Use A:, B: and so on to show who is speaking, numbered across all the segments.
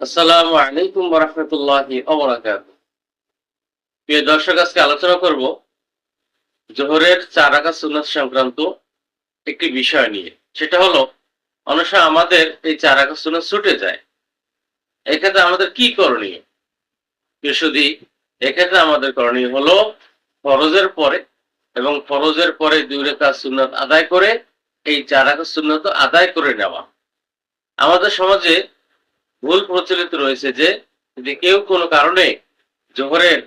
A: আসসালামু আলাইকুম ওয়া রাহমাতুল্লাহি ওয়া বারাকাতুহু। প্রিয় দর্শক, আজকে আলোচনা করব জোহরের ৪ রাকাত সুন্নাত সংক্রান্ত একটি বিষয় নিয়ে। সেটা হলো, অনেক সময় আমাদের এই ৪ রাকাত সুন্নাত ছুটে যায়। এক্ষেত্রে আমাদের কি করণীয়? প্রিয় সুধী, এক্ষেত্রে আমাদের করণীয় হলো ফরজের পরে এবং ফরজের পরে ২ রাকাত সুন্নাত আদায় করে এই ৪ রাকাত সুন্নাত আদায় করে নেওয়া। আমাদের সমাজে ভুল প্রচলিত রয়েছে যে যদি কেউ কোনো কারণে জোহরের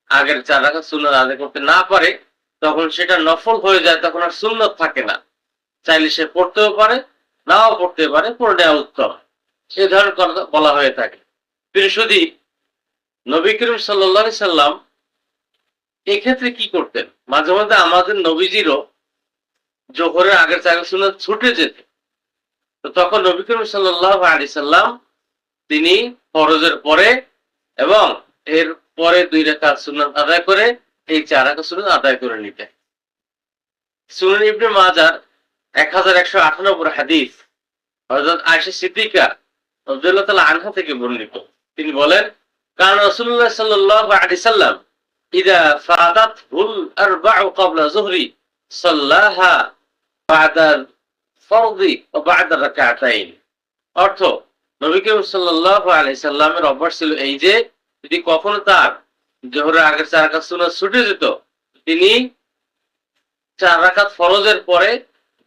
A: আগের ৪ রাকাত সুন্নাত আদায় করতে না পারে, তখন সেটা নফল হয়ে যায়, তখন আর সুন্নত থাকে না। চাইলে সে পড়তেও পারে, নাও পড়তে পারে, পড়ে নেওয়া উত্তম। এ ধরনের কথা বলা হয়ে থাকে। প্রিয় সুধী, নবী করিম সাল্লাল্লাহু আলাইহি সাল্লাম এক্ষেত্রে কি করতেন? মাঝে মধ্যে আমাদের নবীজিরও জোহরের আগের ৪ রাকাত সুন্নাত ছুটে যেত। তো তখন নবী করিম সাল্লাল্লাহু আলাইহি সাল্লাম তিনি ফরজের পরে এবং এর পরে ২ রাকাত সুন্নাত আদায় করে এই ৪ রাকাত সুন্নাত আদায় করে নিতেন। সুনান ইবনে মাজার ১১৯৮ হাদিস হযরত আয়েশা সিদ্দিকা রাদিয়াল্লাহু তাআলা আনহা থেকে বর্ণিত। তিনি বলেন, কান রাসূলুল্লাহ সাল্লাল্লাহু আলাইহি সাল্লাম ইযা ফাতাতহুল আরবা'ু ক্বাবলা যুহরি সাল্লাহা বা'দা ফরদি ওয়া বা'দা রাকাতাইন। অর্থ, নবী করিম সাল্লাল্লাহু আলাইহি সাল্লামের অভ্যাস ছিল এই যে যদি কখনো তার জোহরের আগের ৪ রাকাত সুন্নাত ছুটে যেত, তিনি ৪ রাকাত ফরজের পরে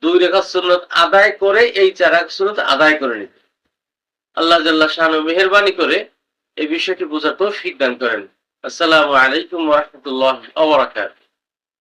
A: ২ রাকাত সুন্নাত আদায় করে এই ৪ রাকাত সুন্নাত আদায় করে নিতেন। আল্লাহ জাল্লা শাআনহু মেহেরবানি করে এই বিষয়টি বোঝার তৌফিক দান করেন। আসসালামু আলাইকুম ওয়া রাহমাতুল্লাহি ওয়া বারাকাতুহু।